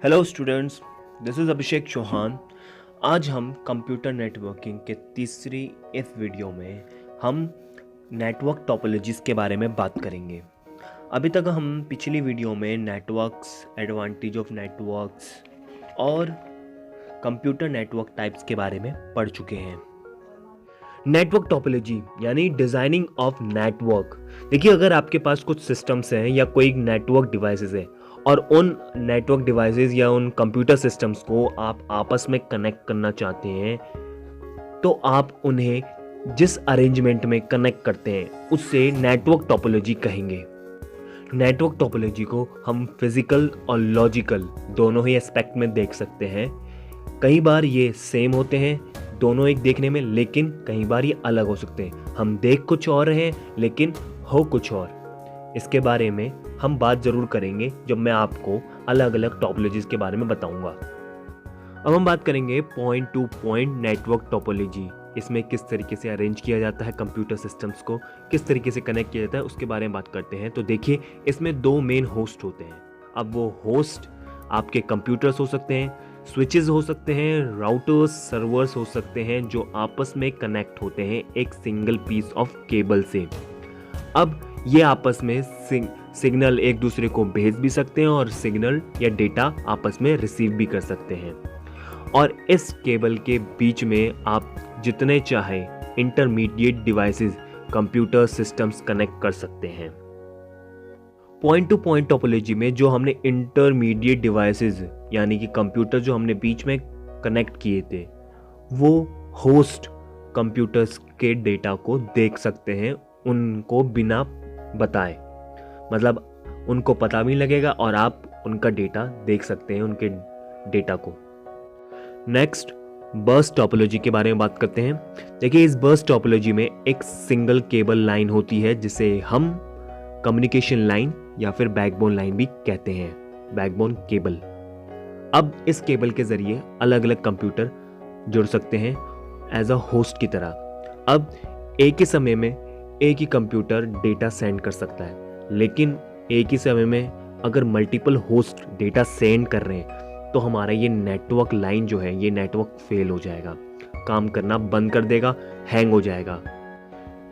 Hello students, this is अभिषेक चौहान। आज हम computer networking के तीसरी इस वीडियो में हम नेटवर्क टोपोलॉजीज़ के बारे में बात करेंगे। अभी तक हम पिछली वीडियो में नेटवर्क्स, एडवांटेज ऑफ नेटवर्क्स और कंप्यूटर नेटवर्क टाइप्स के बारे में पढ़ चुके हैं। नेटवर्क टोपोलॉजी यानी डिज़ाइनिंग ऑफ नेटवर्क। देखिए, अगर आपके पास कुछ सिस्टम्स हैं या कोई नेटवर्क डिवाइसेस है और उन नेटवर्क डिवाइसेस या उन कंप्यूटर सिस्टम्स को आप आपस में कनेक्ट करना चाहते हैं, तो आप उन्हें जिस अरेंजमेंट में कनेक्ट करते हैं उससे नेटवर्क टोपोलॉजी कहेंगे। नेटवर्क टोपोलॉजी को हम फिजिकल और लॉजिकल दोनों ही एस्पेक्ट में देख सकते हैं। कई बार ये सेम होते हैं दोनों एक देखने में, लेकिन कई बार ये अलग हो सकते हैं। हम देख कुछ और हैं लेकिन हो कुछ और। इसके बारे में हम बात ज़रूर करेंगे जब मैं आपको अलग अलग टोपोलॉजीज के बारे में बताऊंगा। अब हम बात करेंगे point two point network topology. इसमें किस तरीके से अरेंज किया जाता है कंप्यूटर सिस्टम्स को, किस तरीके से कनेक्ट किया जाता है, उसके बारे में बात करते हैं। तो देखिए, इसमें दो मेन होस्ट होते हैं। अब वो होस्ट आपके कंप्यूटर्स हो सकते हैं, स्विचेस हो सकते हैं, राउटर्स, सर्वर्स हो सकते हैं जो आपस में कनेक्ट होते हैं एक सिंगल पीस ऑफ केबल से। अब ये आपस में सिग्नल एक दूसरे को भेज भी सकते हैं और सिग्नल या डेटा आपस में रिसीव भी कर सकते हैं। और इस केबल के बीच में आप जितने चाहें intermediate devices, computer systems connect कर सकते हैं। पॉइंट टू पॉइंट टोपोलॉजी में जो हमने इंटरमीडिएट डिवाइसेस यानी कि कंप्यूटर जो हमने बीच में कनेक्ट किए थे, वो होस्ट कंप्यूटर्स के डेटा को देख सकते हैं उनको बिना बताए। मतलब उनको पता भी लगेगा और आप उनका डेटा देख सकते हैं, उनके डेटा को। नेक्स्ट, बर्स्ट टोपोलॉजी के बारे में बात करते हैं। देखिए, इस बर्स्ट टोपोलॉजी में एक सिंगल केबल लाइन होती है जिसे हम कम्युनिकेशन लाइन या फिर बैकबोन लाइन भी कहते हैं, बैकबोन केबल। अब इस केबल के जरिए अलग अलग कंप्यूटर जुड़ सकते हैं एज अ होस्ट की तरह। अब एक ही समय में एक ही कंप्यूटर डेटा सेंड कर सकता है, लेकिन एक ही समय में अगर मल्टीपल होस्ट डेटा सेंड कर रहे हैं तो हमारा ये नेटवर्क लाइन जो है, ये नेटवर्क फेल हो जाएगा, काम करना बंद कर देगा, हैंग हो जाएगा।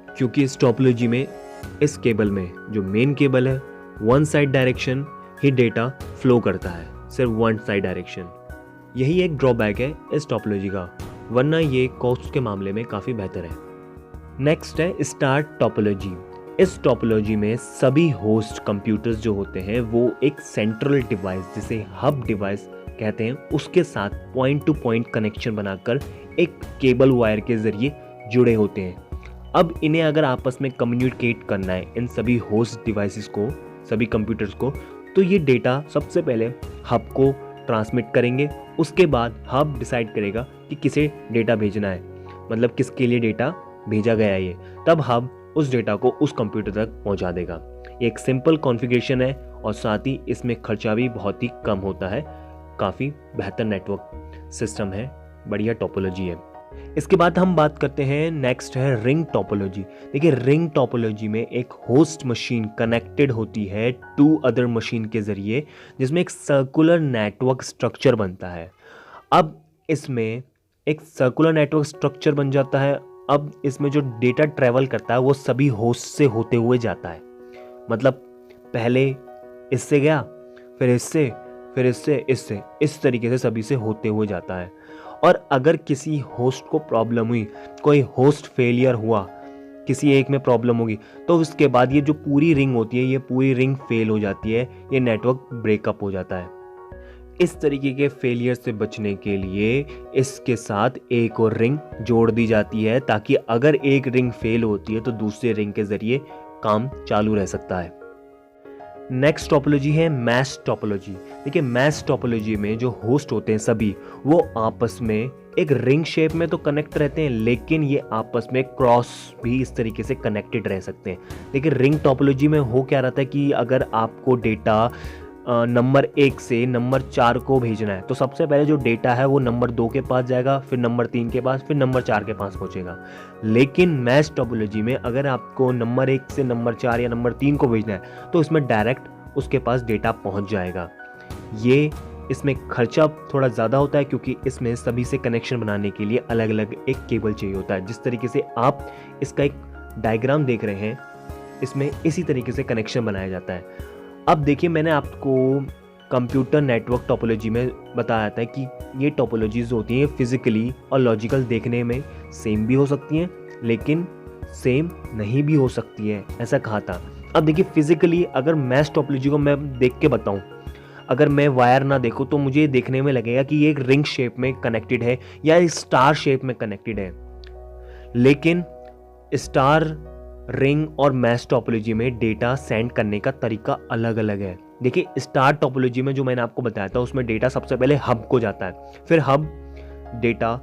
क्योंकि इस टोपोलॉजी में, इस केबल में जो मेन केबल है, वन साइड डायरेक्शन ही डेटा फ्लो करता है, सिर्फ वन साइड डायरेक्शन। यही एक ड्रॉबैक है इस टोपोलॉजी का, वरना ये कॉस्ट के मामले में काफ़ी बेहतर है। नेक्स्ट है स्टार टोपोलॉजी। इस टोपोलॉजी में सभी होस्ट कंप्यूटर्स जो होते हैं वो एक सेंट्रल डिवाइस, जिसे हब डिवाइस कहते हैं, उसके साथ पॉइंट टू पॉइंट कनेक्शन बनाकर एक केबल वायर के जरिए जुड़े होते हैं। अब इन्हें अगर आपस में कम्युनिकेट करना है, इन सभी होस्ट डिवाइसेस को, सभी कंप्यूटर्स को, तो ये डेटा सबसे पहले हब को ट्रांसमिट करेंगे। उसके बाद हब डिसाइड करेगा कि किसे डेटा भेजना है, मतलब किसके लिए डेटा भेजा गया है ये। तब हब उस डेटा को उस कंप्यूटर तक पहुंचा देगा। ये एक सिंपल कॉन्फ़िगरेशन है और साथ ही इसमें खर्चा भी बहुत ही कम होता है। काफ़ी बेहतर नेटवर्क सिस्टम है, बढ़िया टोपोलॉजी है। इसके बाद हम बात करते हैं, नेक्स्ट है रिंग टोपोलॉजी। देखिए, रिंग टोपोलॉजी में एक होस्ट मशीन कनेक्टेड होती है टू अदर मशीन के ज़रिए, जिसमें एक सर्कुलर नेटवर्क स्ट्रक्चर बनता है। अब इसमें एक सर्कुलर नेटवर्क स्ट्रक्चर बन जाता है। अब इसमें जो डेटा ट्रैवल करता है वो सभी होस्ट से होते हुए जाता है। मतलब पहले इससे गया, फिर इससे, फिर इससे, इस तरीके से सभी से होते हुए जाता है। और अगर किसी होस्ट को प्रॉब्लम हुई, कोई होस्ट फेलियर हुआ, किसी एक में प्रॉब्लम होगी, तो उसके बाद ये जो पूरी रिंग होती है, ये पूरी रिंग फेल हो जाती है, ये नेटवर्क ब्रेकअप हो जाता है। इस तरीके के फेलियर से बचने के लिए इसके साथ एक और रिंग जोड़ दी जाती है, ताकि अगर एक रिंग फेल होती है तो दूसरे रिंग के जरिए काम चालू रह सकता है। नेक्स्ट टोपोलॉजी है मैश टोपोलॉजी। देखिए, मैश टोपोलॉजी में जो होस्ट होते हैं सभी, वो आपस में एक रिंग शेप में तो कनेक्ट रहते हैं, लेकिन ये आपस में क्रॉस भी इस तरीके से कनेक्टेड रह सकते हैं। देखिए, रिंग टोपोलॉजी में हो क्या रहता है कि अगर आपको डेटा नंबर 1 से नंबर 4 को भेजना है, तो सबसे पहले जो डेटा है वो नंबर 2 के पास जाएगा, फिर नंबर 3 के पास, फिर नंबर 4 के पास पहुंचेगा। लेकिन मैश टोपोलॉजी में अगर आपको नंबर 1 से नंबर 4 या नंबर 3 को भेजना है, तो इसमें डायरेक्ट उसके पास डेटा पहुंच जाएगा। ये इसमें खर्चा थोड़ा ज़्यादा होता है क्योंकि इसमें सभी से कनेक्शन बनाने के लिए अलग अलग एक केबल चाहिए होता है। जिस तरीके से आप इसका एक डायग्राम देख रहे हैं, इसमें इसी तरीके से कनेक्शन बनाया जाता है। अब देखिए, मैंने आपको कंप्यूटर नेटवर्क टोपोलॉजी में बताया था कि ये टोपोलॉजीज होती हैं फिजिकली और लॉजिकल देखने में सेम भी हो सकती हैं, लेकिन सेम नहीं भी हो सकती है, ऐसा कहा था। अब देखिए, फिजिकली अगर मैश टोपोलॉजी को मैं देख के बताऊं, अगर मैं वायर ना देखूं तो मुझे देखने में लगेगा कि ये एक रिंग शेप में कनेक्टेड है या एक स्टार शेप में कनेक्टेड है। लेकिन स्टार, रिंग और मैश टोपोलॉजी में डेटा सेंड करने का तरीका अलग अलग है। देखिए, स्टार टोपोलॉजी में जो मैंने आपको बताया था उसमें डेटा सबसे पहले हब को जाता है, फिर हब डेटा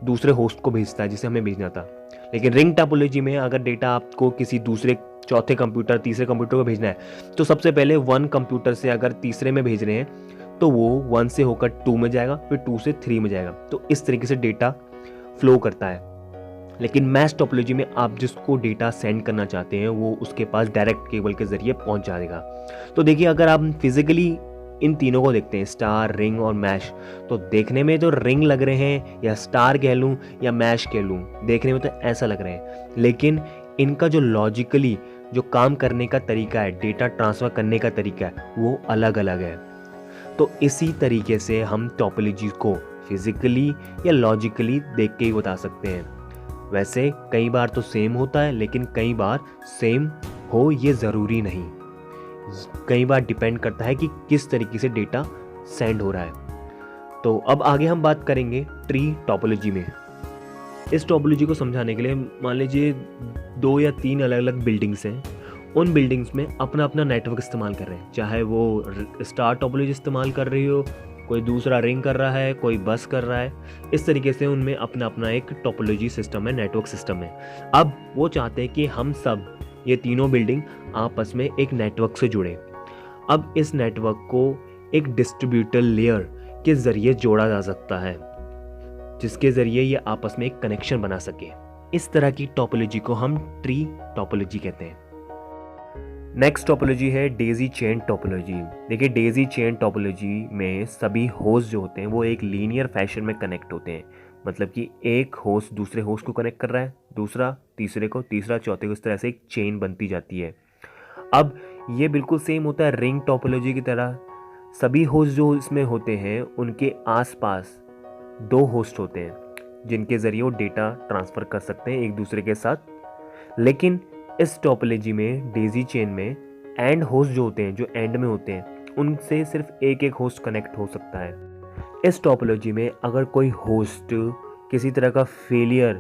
दूसरे होस्ट को भेजता है जिसे हमें भेजना था। लेकिन रिंग टोपोलॉजी में अगर डेटा आपको किसी दूसरे, चौथे कंप्यूटर, तीसरे कंप्यूटर को भेजना है तो सबसे पहले 1 कंप्यूटर से अगर तीसरे में भेज रहे हैं तो वो 1 से होकर 2 में जाएगा, फिर 2 से 3 में जाएगा। तो इस तरीके से डेटा फ्लो करता है। लेकिन मैश टोपोलॉजी में आप जिसको डेटा सेंड करना चाहते हैं वो उसके पास डायरेक्ट केबल के जरिए पहुंच जाएगा। तो देखिए, अगर आप फिजिकली इन तीनों को देखते हैं, स्टार, रिंग और मैश, तो देखने में तो रिंग लग रहे हैं या स्टार कह लूँ या मैश कह लूँ, देखने में तो ऐसा लग रहे हैं। लेकिन इनका जो लॉजिकली जो काम करने का तरीका है, डेटा ट्रांसफ़र करने का तरीका है, वो अलग अलग है। तो इसी तरीके से हम टोपोलॉजी को फिजिकली या लॉजिकली देख के ही बता सकते हैं। वैसे कई बार तो सेम होता है, लेकिन कई बार सेम हो ये ज़रूरी नहीं। कई बार डिपेंड करता है कि किस तरीके से डेटा सेंड हो रहा है। तो अब आगे हम बात करेंगे ट्री टोपोलॉजी में। इस टोपोलॉजी को समझाने के लिए मान लीजिए 2 या 3 अलग अलग बिल्डिंग्स हैं। उन बिल्डिंग्स में अपना अपना नेटवर्क इस्तेमाल कर रहे हैं, चाहे वो स्टार टोपोलॉजी इस्तेमाल कर रही हो, कोई दूसरा रिंग कर रहा है, कोई बस कर रहा है। इस तरीके से उनमें अपना अपना एक टोपोलॉजी सिस्टम है, नेटवर्क सिस्टम है। अब वो चाहते हैं कि हम सब ये तीनों बिल्डिंग आपस में एक नेटवर्क से जुड़े। अब इस नेटवर्क को एक डिस्ट्रीब्यूटर लेयर के ज़रिए जोड़ा जा सकता है, जिसके ज़रिए ये आपस में एक कनेक्शन बना सके। इस तरह की टोपोलॉजी को हम ट्री टोपोलॉजी कहते हैं। नेक्स्ट टोपोलॉजी है डेजी चेन टोपोलॉजी। देखिए, डेजी चेन टोपोलॉजी में सभी होस्ट जो होते हैं वो एक लीनियर फैशन में कनेक्ट होते हैं। मतलब कि एक होस्ट दूसरे होस्ट को कनेक्ट कर रहा है, दूसरा तीसरे को, तीसरा चौथे को, इस तरह से एक चेन बनती जाती है। अब ये बिल्कुल सेम होता है रिंग टोपोलॉजी की तरह। सभी होस्ट जो इसमें होते हैं उनके आसपास 2 होस्ट होते हैं जिनके ज़रिए वो डेटा ट्रांसफ़र कर सकते हैं एक दूसरे के साथ। लेकिन इस टोपोलॉजी में, डेजी चेन में, एंड होस्ट जो होते हैं, जो एंड में होते हैं, उनसे सिर्फ एक एक होस्ट कनेक्ट हो सकता है। इस टोपोलॉजी में अगर कोई होस्ट किसी तरह का फेलियर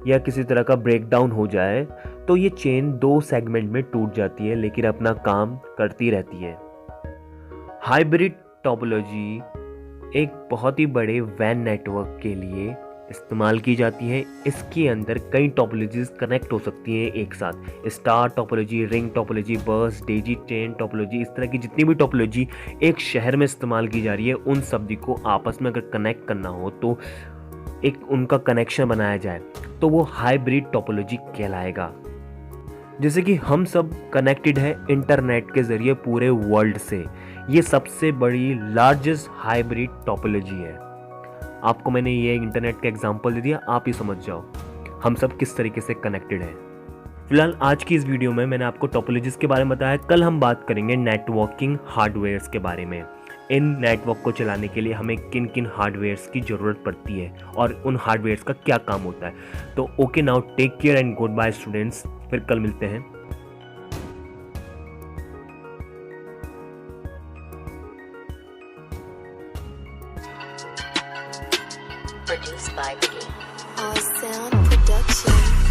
या किसी तरह का ब्रेकडाउन हो जाए तो ये चेन 2 सेगमेंट में टूट जाती है, लेकिन अपना काम करती रहती है। हाइब्रिड टोपोलॉजी एक बहुत ही बड़े वैन नेटवर्क के लिए इस्तेमाल की जाती है। इसके अंदर कई टोपोलॉजीज कनेक्ट हो सकती हैं एक साथ। स्टार टोपोलॉजी, रिंग टोपोलॉजी, बस, डेजी चेन टोपोलॉजी, इस तरह की जितनी भी टोपोलॉजी एक शहर में इस्तेमाल की जा रही है, उन सभी को आपस में अगर कनेक्ट करना हो तो एक उनका कनेक्शन बनाया जाए तो वो हाइब्रिड टोपोलॉजी कहलाएगा। जैसे कि हम सब कनेक्टेड है इंटरनेट के ज़रिए पूरे वर्ल्ड से, ये सबसे बड़ी लार्जेस्ट हाइब्रिड टोपोलॉजी है। आपको मैंने ये इंटरनेट का एग्जांपल दे दिया, आप ही समझ जाओ हम सब किस तरीके से कनेक्टेड हैं। फिलहाल आज की इस वीडियो में मैंने आपको टोपोलॉजीज के बारे में बताया। कल हम बात करेंगे नेटवर्किंग हार्डवेयर्स के बारे में। इन नेटवर्क को चलाने के लिए हमें किन किन हार्डवेयर्स की ज़रूरत पड़ती है और उन हार्डवेयर्स का क्या काम होता है। तो okay, now take care and good bye students. फिर कल मिलते हैं। Produced by Vicky. All Sound Production.